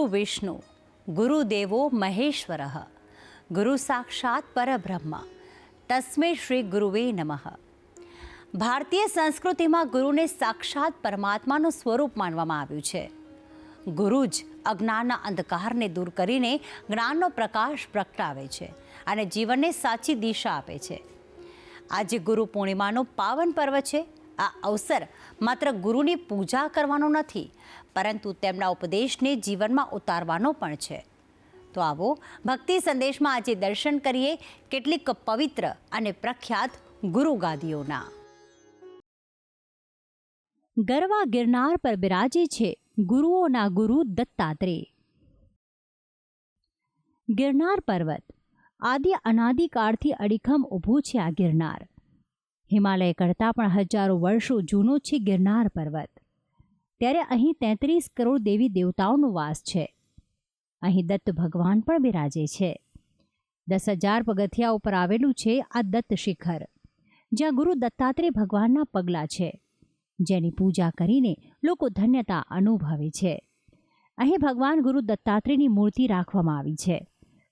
વિષ્ણુ ગુરુદેવો મહેશ્વરઃ ગુરુ સાક્ષાત પરબ્રહ્મ તસ્મે શ્રી ગુરુવે નમઃ. ભારતીય સંસ્કૃતિમાં ગુરુને સાક્ષાત પરમાત્માનું સ્વરૂપ માનવામાં આવ્યું છે. ગુરુ જ અજ્ઞાનના અંધકારને દૂર કરીને જ્ઞાનનો પ્રકાશ પ્રગટાવે છે અને જીવનને સાચી દિશા આપે છે. આજે ગુરુ પૂર્ણિમાનો પાવન પર્વ છે. આ અવસર માત્ર ગુરુની પૂજા કરવાનો નથી, પરંતુ તેમના ઉપદેશને જીવનમાં ઉતારવાનો પણ છે. તો આવો ભક્તિ સંદેશમાં આજે દર્શન કરીએ કેટલીક પવિત્ર અને પ્રખ્યાત ગુરુ ગાદીઓના. ગરવા ગિરનાર પર બિરાજે છે ગુરુઓના ગુરુ દત્તાત્રેય. ગિરનાર પર્વત આદિ અનાદિકાળથી અડીખમ ઊભું છે. આ ગિરનાર હિમાલય કરતાં પણ હજારો વર્ષો જૂનો છે. ગિરનાર પર્વત ત્યારે અહીં 33 કરોડ દેવી દેવતાઓનો વાસ છે. અહીં દત્ત ભગવાન પણ બિરાજે છે. 10,000 પગથિયા ઉપર આવેલું છે આ દત્ત શિખર, જ્યાં ગુરુ દત્તાત્રેય ભગવાનના પગલાં છે, જેની પૂજા કરીને લોકો ધન્યતા અનુભવે છે. અહીં ભગવાન ગુરુ દત્તાત્રેયની મૂર્તિ રાખવામાં આવી છે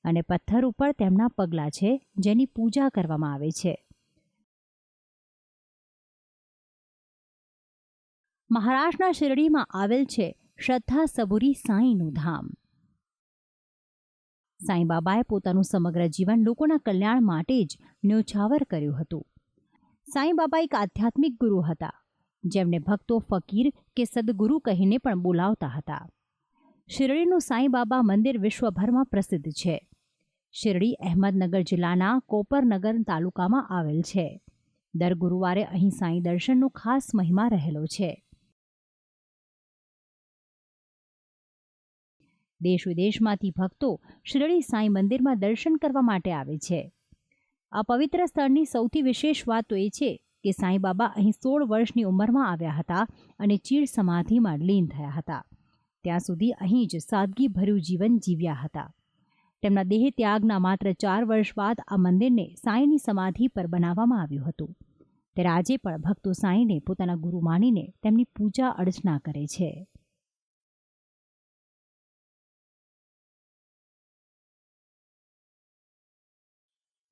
અને પથ્થર ઉપર તેમના પગલાં છે, જેની પૂજા કરવામાં આવે છે. મહારાષ્ટ્રના શિરડીમાં આવેલ છે શ્રદ્ધા સબુરી સાંઈનું ધામ. સાંઈ બાબાએ પોતાનું સમગ્ર જીવન લોકોના કલ્યાણ માટે જ ન્યોછાવર કર્યું હતું. સાંઈ બાબા એક આધ્યાત્મિક ગુરુ હતા, જેમને ભક્તો ફકીર કે સદગુરુ કહીને પણ બોલાવતા હતા. શિરડીનું સાંઈ બાબા મંદિર વિશ્વભરમાં પ્રસિદ્ધ છે. શિરડી અહેમદનગર જિલ્લાના કોપરનગર તાલુકામાં આવેલ છે. દર ગુરુવારે અહીં સાંઈ દર્શનનો ખાસ મહિમા રહેલો છે. દેશ વિદેશમાંથી ભક્તો શિરડી સાંઈ મંદિરમાં દર્શન કરવા માટે આવે છે. આ પવિત્ર સ્થળની સૌથી વિશેષ વાત તો એ છે કે સાંઈ બાબા અહીં 16 વર્ષની ઉંમરમાં આવ્યા હતા અને ચીર સમાધિમાં લીન થયા હતા. ત્યાં સુધી અહીં જ સાદગીભર્યું જીવન જીવ્યા હતા. તેમના દેહ ત્યાગના માત્ર 4 વર્ષ બાદ આ મંદિરને સાંઈની સમાધિ પર બનાવવામાં આવ્યું હતું. ત્યારે આજે પણ ભક્તો સાંઈને પોતાના ગુરુ માનીને તેમની પૂજા અર્ચના કરે છે.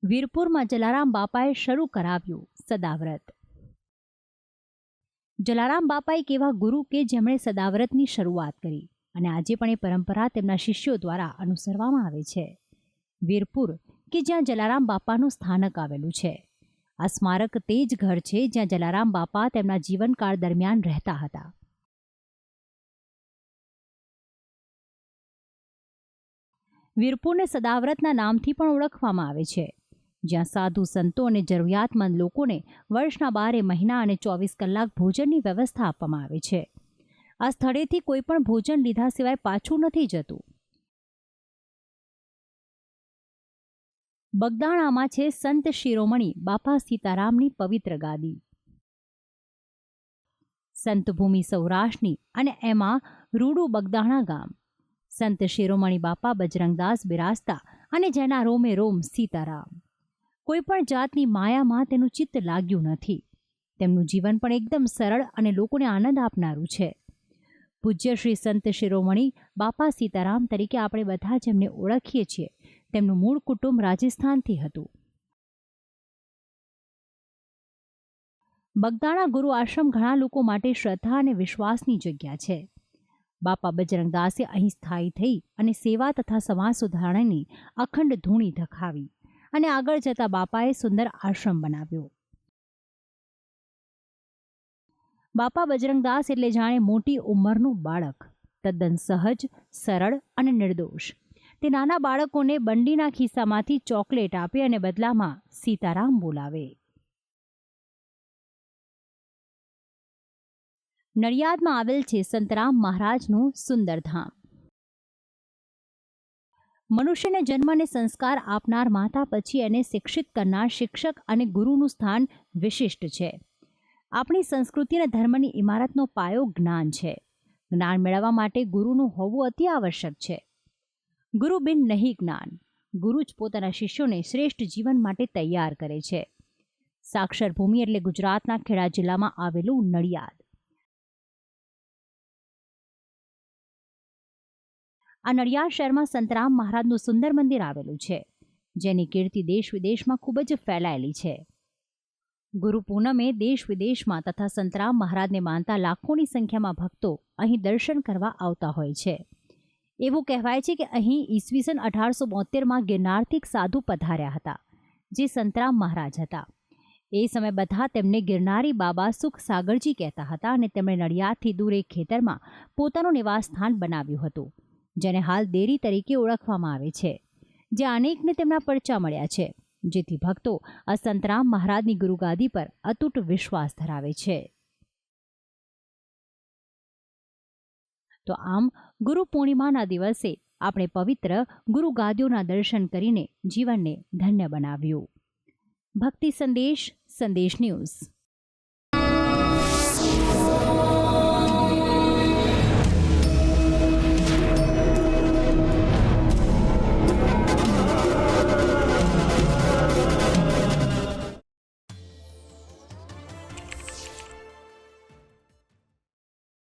વીરપુરમાં જલારામ બાપાએ શરૂ કરાવ્યું સદાવ્રત. જલારામ બાપા એક એવા ગુરુ કે જેમણે સદાવ્રતની શરૂઆત કરી અને આજે પણ એ પરંપરા તેમના શિષ્યો દ્વારા અનુસરવામાં આવે છે. વીરપુર કે જ્યાં જલારામ બાપાનું સ્થાનક આવેલું છે. આ સ્મારક તે જ ઘર છે જ્યાં જલારામ બાપા તેમના જીવનકાળ દરમિયાન રહેતા હતા. વીરપુરને સદાવ્રતના નામથી પણ ઓળખવામાં આવે છે, જ્યાં સાધુ સંતો અને જરૂરિયાતમંદ લોકોને વર્ષના 12 મહિના અને 24 કલાક ભોજનની વ્યવસ્થા આપવામાં આવે છે. આ સ્થળેથી કોઈ પણ ભોજન લીધા સિવાય પાછું નથી જતું. બગદાણામાં છે સંત શિરોમણી બાપા સીતારામની પવિત્ર ગાદી. સંત ભૂમિ સૌરાષ્ટ્રની અને એમાં રૂડું બગદાણા ગામ. સંત શિરોમણી બાપા બજરંગદાસ બિરાજતા અને જેના રોમે રોમ સીતારામ. કોઈ પણ જાતની માયામાં તેનું ચિત્ત લાગ્યું નથી. તેમનું જીવન પણ એકદમ સરળ અને લોકોને આનંદ આપનારું છે. પૂજ્ય શ્રી સંત શિરોમણી બાપા સીતારામ તરીકે આપણે બધા જેમને ઓળખીએ છીએ, તેમનું મૂળ કુટુંબ રાજસ્થાનથી હતું. બગદાણા ગુરુ આશ્રમ ઘણા લોકો માટે શ્રદ્ધા અને વિશ્વાસની જગ્યા છે. બાપા બજરંગદાસે અહીં સ્થાયી થઈ અને સેવા તથા સમાજ સુધારણાની અખંડ ધૂણી ધખાવી અને આગળ જતા બાપાએ સુંદર આશ્રમ બનાવ્યો. બાપા બજરંગદાસ એટલે જાણે મોટી ઉંમરનું બાળક, તદ્દન સહજ, સરળ અને નિર્દોષ. તે નાના બાળકોને બંડીના ખિસ્સામાંથી ચોકલેટ આપે અને બદલામાં સીતારામ બોલાવે. નડિયાદમાં આવેલ છે સંતરામ મહારાજનું સુંદરધામ. મનુષ્યને જન્મ અને સંસ્કાર આપનાર માતા પછી એને શિક્ષિત કરનાર શિક્ષક અને ગુરુનું સ્થાન વિશિષ્ટ છે. આપણી સંસ્કૃતિ અને ધર્મની ઇમારતનો પાયો જ્ઞાન છે. જ્ઞાન મેળવવા માટે ગુરુનું હોવું અતિ આવશ્યક છે. ગુરુ બિન નહીં જ્ઞાન. ગુરુ જ પોતાના શિષ્યોને શ્રેષ્ઠ જીવન માટે તૈયાર કરે છે. સાક્ષર ભૂમિ એટલે ગુજરાતના ખેડા જિલ્લામાં આવેલું નડિયાદ. આ નડિયાદ શહેરમાં સંતરામ મહારાજનું સુંદર મંદિર આવેલું છે, જેની કીર્તિ દેશ વિદેશમાં ખૂબ જ ફેલાયેલી છે. ગુરુ પૂનમે દેશ વિદેશમાં તથા સંતરામ મહારાજને માનતા લાખોની સંખ્યામાં ભક્તો અહીં દર્શન કરવા આવતા હોય છે. એવું કહેવાય છે કે અહીં ઈસવીસન 1872માં ગિરનારથી એક સાધુ પધાર્યા હતા, જે સંતરામ મહારાજ હતા. એ સમયે બધા તેમને ગિરનારી બાબા સુખ સાગરજી કહેતા હતા અને તેમણે નડિયાદથી દૂર એક ખેતરમાં પોતાનું નિવાસસ્થાન બનાવ્યું હતું, જેને હાલ દેરી તરીકે ઓળખવામાં આવે છે, જે અનેકને તેમના પરચા મળ્યા છે, જેથી ભક્તો આ સંતરામ મહારાજની ગુરુગાદી પર અતૂટ વિશ્વાસ ધરાવે છે. તો આમ ગુરુ પૂર્ણિમાના દિવસે આપણે પવિત્ર ગુરુગાદીઓના દર્શન કરીને જીવનને ધન્ય બનાવ્યું. ભક્તિ સંદેશ, સંદેશ ન્યૂઝ.